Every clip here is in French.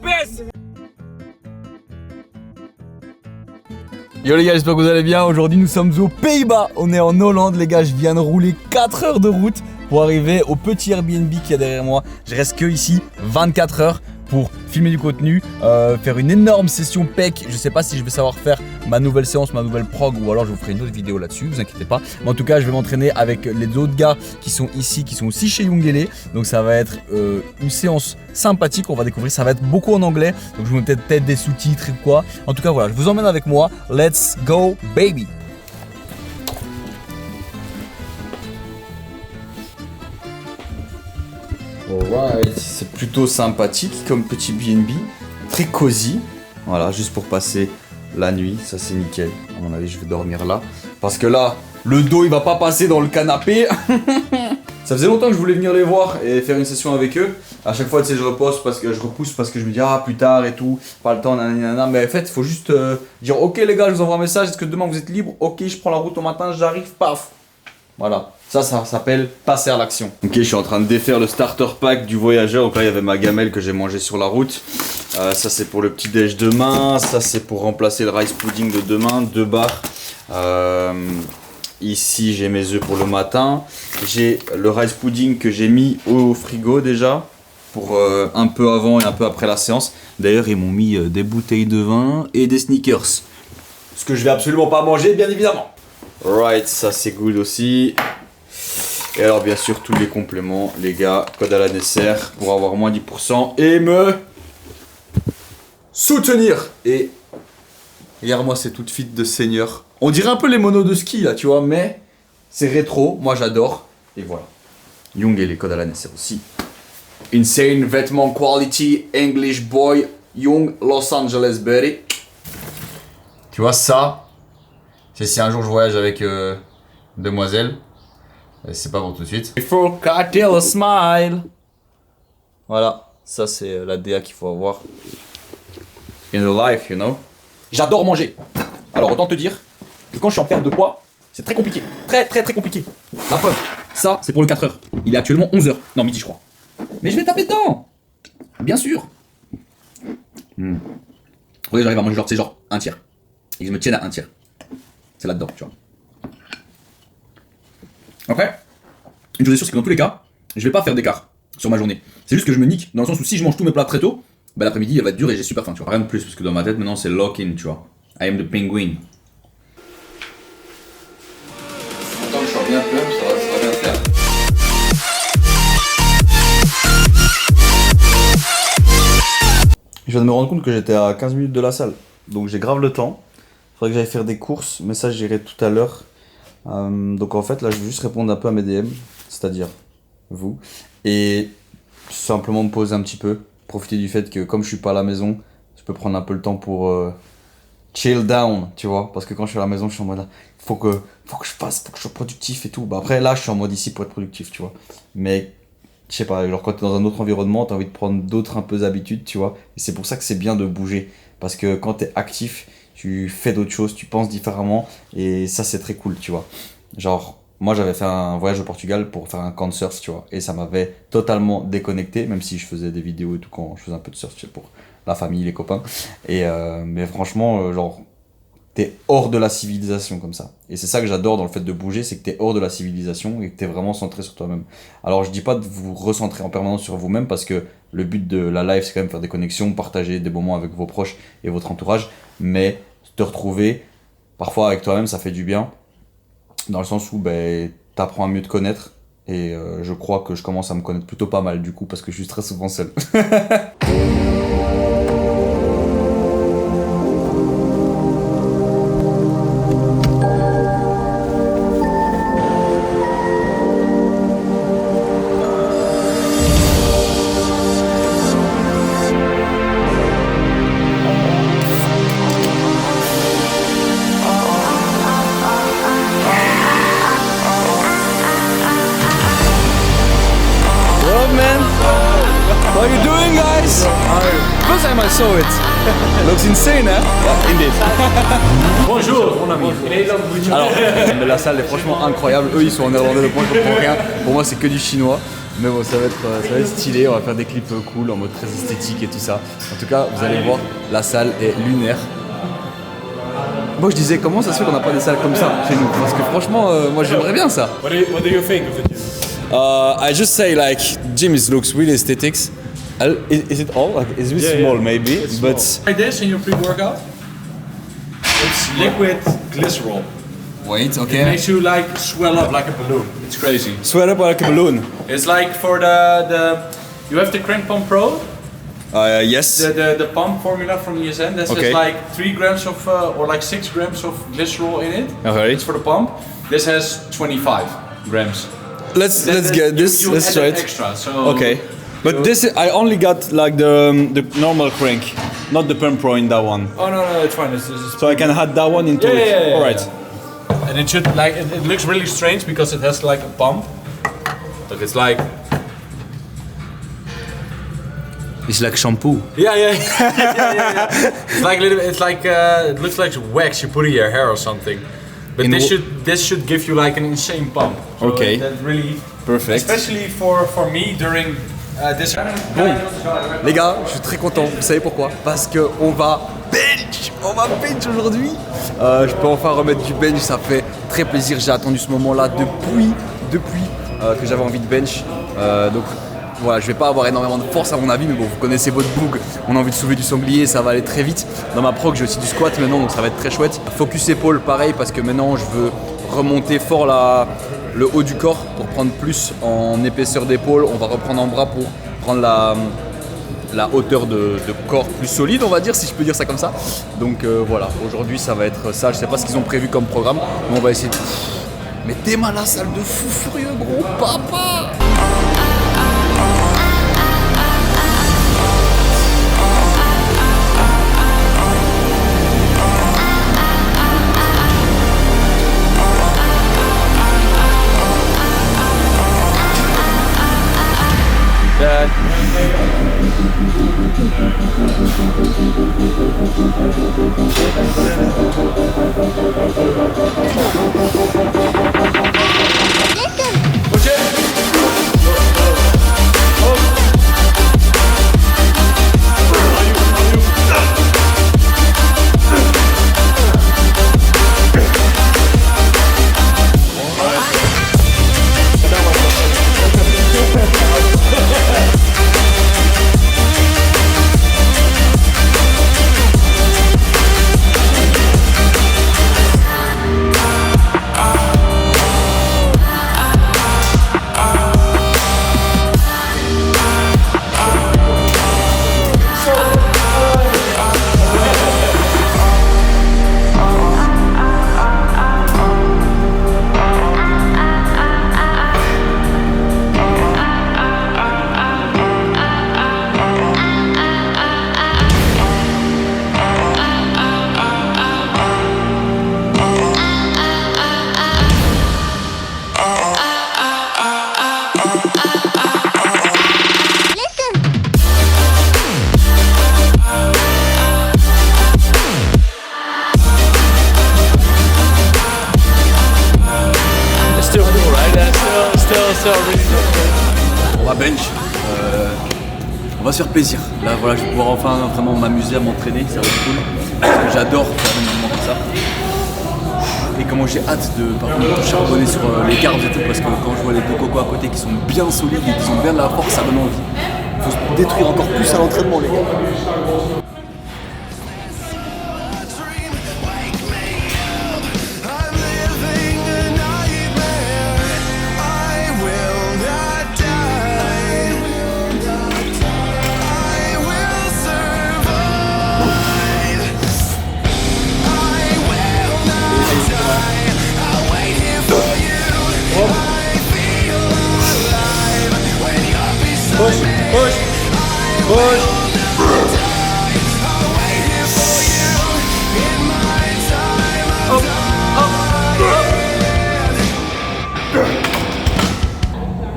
best. Yo les gars, j'espère que vous allez bien. Aujourd'hui nous sommes aux Pays-Bas, on est en Hollande les gars. Je viens de rouler 4 heures de route pour arriver au petit Airbnb qui est derrière moi. Je reste que ici 24 heures pour filmer du contenu, faire une énorme session PEC. Je sais pas si je vais savoir faire ma nouvelle séance, ma nouvelle prog, ou alors je vous ferai une autre vidéo là-dessus, vous inquiétez pas. Mais en tout cas je vais m'entraîner avec les autres gars qui sont ici, qui sont aussi chez Youngele. Donc ça va être une séance sympathique, on va découvrir, ça va être beaucoup en anglais. Donc je vous mets peut-être des sous-titres ou quoi. En tout cas voilà, je vous emmène avec moi, let's go baby. Alright, c'est plutôt sympathique comme petit BNB, très cosy. Voilà, juste pour passer la nuit, ça c'est nickel. À mon avis, je vais dormir là. Parce que là, le dos il va pas passer dans le canapé. Ça faisait longtemps que je voulais venir les voir et faire une session avec eux. À chaque fois, tu sais, je repousse parce que je me dis plus tard et tout, pas le temps, nanana. Mais en fait, il faut juste dire ok les gars, je vous envoie un message, est-ce que demain vous êtes libre? Ok, je prends la route au matin, j'arrive, paf. Voilà, ça s'appelle passer à l'action. Ok, je suis en train de défaire le starter pack du voyageur. Donc là, il y avait ma gamelle que j'ai mangée sur la route. Ça, c'est pour le petit déj demain. Ça, c'est pour remplacer le rice pudding de demain, 2 barres. Ici, j'ai mes œufs pour le matin. J'ai le rice pudding que j'ai mis au frigo déjà pour un peu avant et un peu après la séance. D'ailleurs, ils m'ont mis des bouteilles de vin et des sneakers. Ce que je vais absolument pas manger, bien évidemment. Right, ça c'est good aussi. Et alors bien sûr tous les compléments, les gars, code à la dessert pour avoir moins 10% et me soutenir. Et regarde-moi ces toutes fit de seigneur. On dirait un peu les monos de ski là, tu vois, mais c'est rétro, moi j'adore. Et voilà. Young et les codes à la dessert aussi. Insane vêtements quality, English boy, Young, Los Angeles Berry. Tu vois ça? C'est si un jour je voyage avec demoiselle, c'est pas pour tout de suite. Il faut garder le smile. Voilà, ça c'est la DA qu'il faut avoir. In the life, you know. J'adore manger. Alors autant te dire que quand je suis en perte de poids, c'est très compliqué. Très compliqué. La preuve, ça c'est pour le 4 heures. Il est actuellement 11 heures. Non, midi je crois. Mais je vais taper dedans. Bien sûr. Oui, j'arrive à manger genre, c'est genre un tiers. Et je me tienne à un tiers. C'est là-dedans, tu vois. Après, une chose est sûre, c'est que dans tous les cas, je vais pas faire d'écart sur ma journée. C'est juste que je me nique, dans le sens où si je mange tous mes plats très tôt, bah l'après-midi, elle va être dure et j'ai super faim, tu vois. Rien de plus, parce que dans ma tête, maintenant, c'est lock-in, tu vois. I am the penguin. Tant que je sois bien plein, ça va bien faire. Je viens de me rendre compte que j'étais à 15 minutes de la salle. Donc j'ai grave le temps. Faudrait que j'aille faire des courses, mais ça j'irai tout à l'heure. Donc en fait là je vais juste répondre un peu à mes DM, c'est-à-dire vous, et simplement me poser un petit peu, profiter du fait que comme je suis pas à la maison, je peux prendre un peu le temps pour chill down, tu vois, parce que quand je suis à la maison je suis en mode là, faut que je fasse, faut que je sois productif et tout. Bah après là je suis en mode ici pour être productif, tu vois, mais je sais pas, genre quand t'es dans un autre environnement, t'as envie de prendre d'autres un peu habitudes, tu vois, et c'est pour ça que c'est bien de bouger, parce que quand t'es actif, tu fais d'autres choses, tu penses différemment, et ça c'est très cool, tu vois. Genre, moi j'avais fait un voyage au Portugal pour faire un camp de surf, tu vois, et ça m'avait totalement déconnecté, même si je faisais des vidéos et tout quand je faisais un peu de surf, tu sais, pour la famille, les copains, et mais franchement, genre, t'es hors de la civilisation comme ça. Et c'est ça que j'adore dans le fait de bouger, c'est que t'es hors de la civilisation et que t'es vraiment centré sur toi-même. Alors je dis pas de vous recentrer en permanence sur vous-même, parce que le but de la live c'est quand même faire des connexions, partager des moments avec vos proches et votre entourage, mais te retrouver parfois avec toi-même, ça fait du bien, dans le sens où ben, t'apprends à mieux te connaître, et je crois que je commence à me connaître plutôt pas mal du coup, parce que je suis très souvent seul. What are you doing, guys? First time I saw it. Looks insane, hein? Yeah, indeed. Bonjour, mon ami. Alors, mais la salle est franchement incroyable. Eux, ils sont en néerlandais, donc moi je comprends rien. Pour moi, c'est que du chinois. Mais bon, ça va être stylé, on va faire des clips cool en mode très esthétique et tout ça. En tout cas, vous allez voir, la salle est lunaire. Moi je disais, comment ça se fait qu'on n'a pas des salles comme ça chez nous? Parce que franchement, moi j'aimerais bien ça. What do you think of the gym? I just say like, gym looks really aesthetics. Is it all? Like, it's a bit small maybe, It's but... small. Like this in your pre-workout? It's liquid glycerol. Wait, It okay. makes you like swell up like a balloon. It's crazy. Swell up like a balloon. It's like for the you have the Crank Pump Pro, Yes. the pump formula from ESN. That Okay. has like 3 grams of or like 6 grams of glycerol in it. Okay. It's for the pump. This has 25 grams. Let's get this. You Let's add try an it. extra. So Okay. But this I only got like the normal crank, not the pump pro in that one. Oh no, it's fine. This is So I can add that one into Yeah, it. yeah, yeah, All right. and it should like it looks really strange because it has like a pump. Look, it's like It's like shampoo. yeah. It's like a little. It's like it looks like wax you put in your hair or something. But In this should give you like an insane pump. So Okay. That really Perfect. especially for me during this. Bon, les gars, je suis très content. Vous savez pourquoi? Parce que on va bench aujourd'hui. Je peux enfin remettre du bench, ça fait très plaisir. J'ai attendu ce moment-là depuis que j'avais envie de bench. Donc voilà, je vais pas avoir énormément de force à mon avis, mais bon, vous connaissez votre boug. On a envie de soulever du sanglier, ça va aller très vite. Dans ma prog, j'ai aussi du squat maintenant, donc ça va être très chouette. Focus épaule, pareil, parce que maintenant je veux remonter fort le haut du corps pour prendre plus en épaisseur d'épaule. On va reprendre en bras pour prendre la hauteur de corps plus solide, on va dire, si je peux dire ça comme ça. Donc voilà, aujourd'hui ça va être ça. Je sais pas ce qu'ils ont prévu comme programme, mais on va essayer de... Mais t'es mal à la salle de fou furieux, gros papa. On va bench, on va se faire plaisir. Là voilà, je vais pouvoir enfin vraiment m'amuser à m'entraîner, ça va être cool. Parce que j'adore faire des mouvements comme ça. Et comment j'ai hâte de par contre charbonner sur les gardes et tout, parce que quand je vois les deux cocos à côté qui sont bien solides et qui ont bien de la force, ça donne envie. Il faut se détruire encore plus à l'entraînement les gars.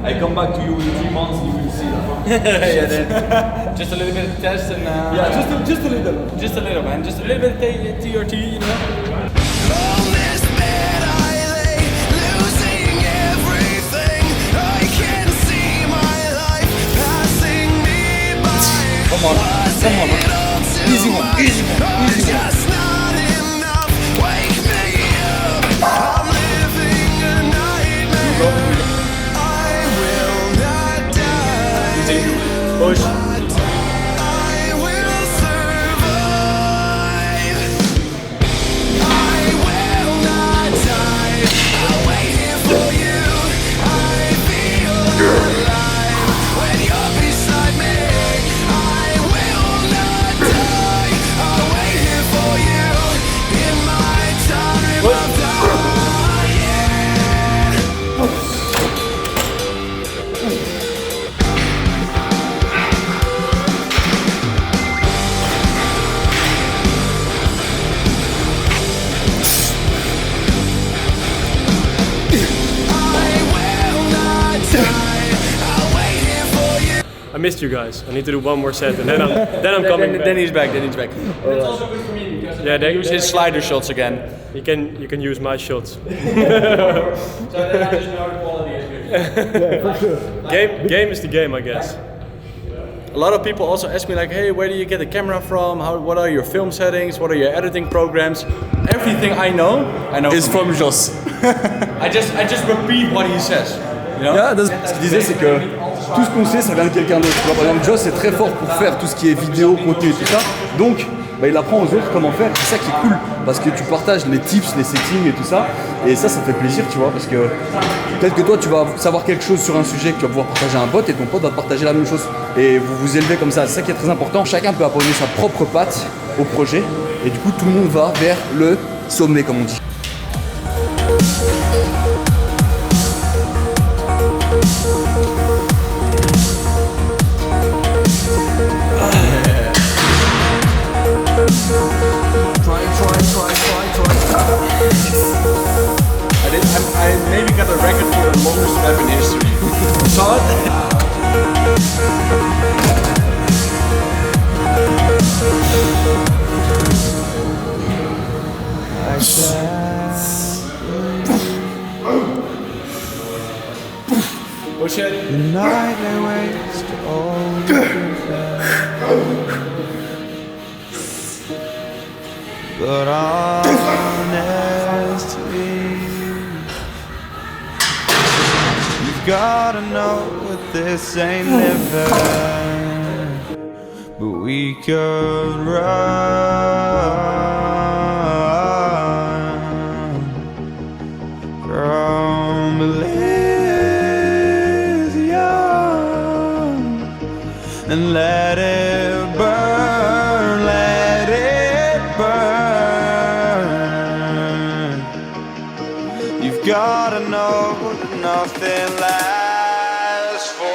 I come back to you in 3 months, you will see. Yeah, then just a little bit of test and Yeah, just a little. just a little, man, just a little bit of TRT, you know. On this bed I lay, losing everything. I can see my Come on. Easy one. Easy one. Push. I missed you guys. I need to do one more set and then I'm coming back. Then he's back. That's also good for me because Yeah, they use his slider shots again. you can use my shots. So then I just know the quality is good. Game is the game, I guess. A lot of people also ask me like, hey, where do you get the camera from? What are your film settings? What are your editing programs? Everything I know Is from Joss. I just repeat what he says. You know? Yeah, ce qu'il disait, c'est que tout ce qu'on sait, ça vient de quelqu'un d'autre. Tu vois, par exemple, Joss est très fort pour faire tout ce qui est vidéo, contenu et tout ça. Donc, bah, il apprend aux autres comment faire. C'est ça qui est cool. Parce que tu partages les tips, les settings et tout ça. Et ça fait plaisir, tu vois. Parce que peut-être que toi, tu vas savoir quelque chose sur un sujet que tu vas pouvoir partager à un pote et ton pote va te partager la même chose. Et vous vous élevez comme ça. C'est ça qui est très important. Chacun peut apposer sa propre patte au projet. Et du coup, tout le monde va vers le sommet, comme on dit. I maybe got a record for the longest rap in history. Saw it? Push it. The night I waste all but honestly, you've gotta know that this ain't living, but we could run from Elysium and let it burn, let it burn. You've gotta know that nothing lasts forever.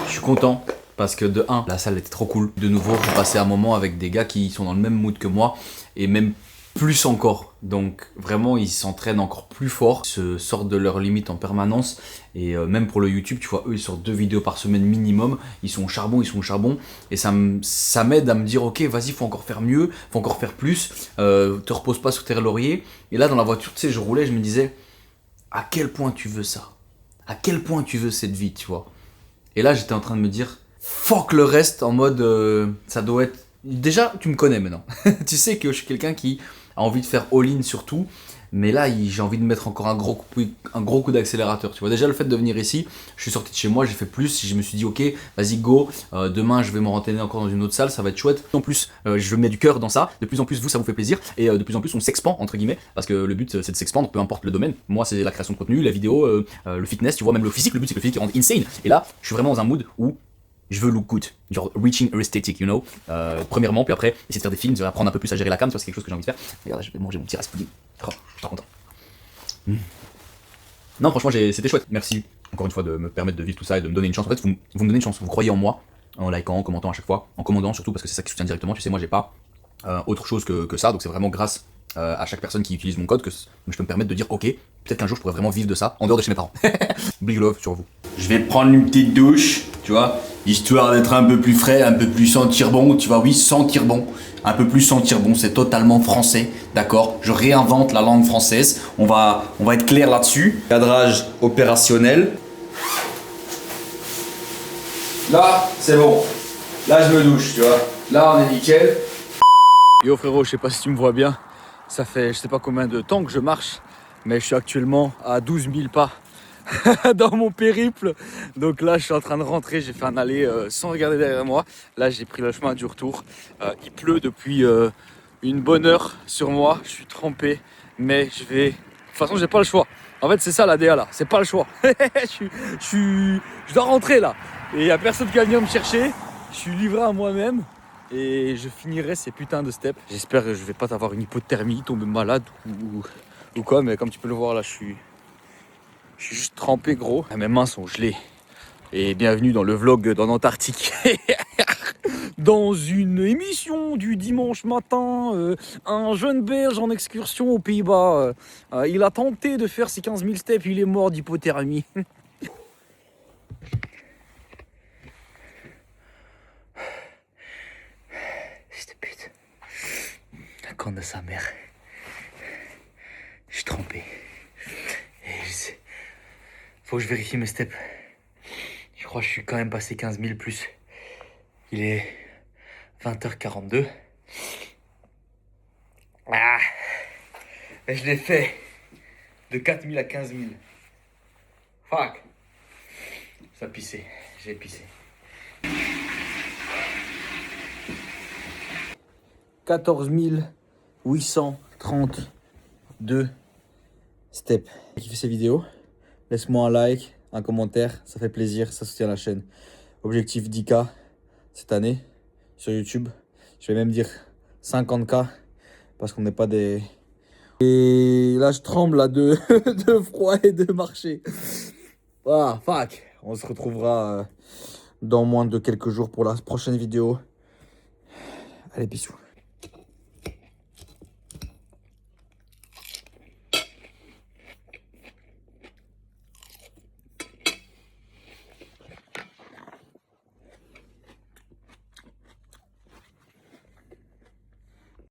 Je suis content parce que de 1, la salle était trop cool. De nouveau, j'ai passé un moment avec des gars qui sont dans le même mood que moi et même plus encore. Donc vraiment, ils s'entraînent encore plus fort, ils se sortent de leurs limites en permanence. Et même pour le YouTube, tu vois, eux ils sortent 2 vidéos par semaine minimum. Ils sont au charbon. Et ça m'aide à me dire, ok, vas-y, faut encore faire mieux, faut encore faire plus. Te repose pas sur tes lauriers. Et là, dans la voiture, tu sais, je roulais, je me disais, à quel point tu veux ça? À quel point tu veux cette vie, tu vois? Et là, j'étais en train de me dire, fuck le reste, en mode, ça doit être... Déjà, tu me connais maintenant. Tu sais que je suis quelqu'un qui a envie de faire all-in sur tout. Mais là, j'ai envie de mettre encore un gros coup d'accélérateur. Tu vois, déjà le fait de venir ici, je suis sorti de chez moi, j'ai fait plus. Je me suis dit, ok, vas-y, go. Demain, je vais me rentraîner encore dans une autre salle, ça va être chouette. En plus, je mets du cœur dans ça. De plus en plus, vous, ça vous fait plaisir. Et de plus en plus, on s'expand, entre guillemets. Parce que le but, c'est de s'expandre, peu importe le domaine. Moi, c'est la création de contenu, la vidéo, le fitness, tu vois, même le physique. Le but, c'est que le physique rende insane. Et là, je suis vraiment dans un mood où je veux look good, genre reaching a aesthetic, you know. Premièrement, puis après, essayer de faire des films, apprendre un peu plus à gérer la cam, tu vois, c'est quelque chose que j'ai envie de faire. Regarde, je vais manger mon petit rice pudding. Oh, je suis trop content. Non, franchement, c'était chouette. Merci encore une fois de me permettre de vivre tout ça et de me donner une chance. En fait, vous me donnez une chance, vous croyez en moi, en likant, en commentant à chaque fois, en commandant surtout, parce que c'est ça qui soutient directement. Tu sais, moi, j'ai pas autre chose que ça, donc c'est vraiment grâce à chaque personne qui utilise mon code que je peux me permettre de dire, ok, peut-être qu'un jour je pourrais vraiment vivre de ça, en dehors de chez mes parents. Big love sur vous. Je vais prendre une petite douche, tu vois, histoire d'être un peu plus frais, un peu plus sentir bon, tu vois, oui, sentir bon. Un peu plus sentir bon, c'est totalement français, d'accord? Je réinvente la langue française, on va être clair là-dessus. Cadrage opérationnel. Là, c'est bon. Là, je me douche, tu vois. Là, on est nickel. Yo frérot, je sais pas si tu me vois bien. Ça fait je sais pas combien de temps que je marche, mais je suis actuellement à 12 000 pas dans mon périple. Donc là, je suis en train de rentrer. J'ai fait un aller sans regarder derrière moi. Là, j'ai pris le chemin du retour. Il pleut depuis une bonne heure sur moi. Je suis trempé, mais je vais... De toute façon, j'ai pas le choix. En fait, c'est ça la DA là. C'est pas le choix. Je dois rentrer là. Et il y a personne qui va venir me chercher. Je suis livré à moi-même. Et je finirai ces putains de steps. J'espère que je vais pas avoir une hypothermie, tomber malade ou quoi. Mais comme tu peux le voir là, je suis juste trempé gros. Mes mains sont gelées. Et bienvenue dans le vlog dans l'Antarctique. Dans une émission du dimanche matin, un jeune Belge en excursion aux Pays-Bas. Il a tenté de faire ses 15 000 steps, il est mort d'hypothermie. Cette pute. La corne de sa mère. Je suis trempé. Et faut que je vérifie mes steps. Je crois que je suis quand même passé 15 000 plus. Il est 20h42. Ah, et je l'ai fait de 4 000 à 15 000. Fuck. Ça pissait. J'ai pissé. 14 832 steps. Si tu fais ces vidéos, laisse-moi un like, un commentaire, ça fait plaisir, ça soutient la chaîne. Objectif 10K cette année sur YouTube. Je vais même dire 50K parce qu'on n'est pas des... Et là je tremble là de froid et de marcher. Ah fuck. On se retrouvera dans moins de quelques jours pour la prochaine vidéo. Allez, bisous.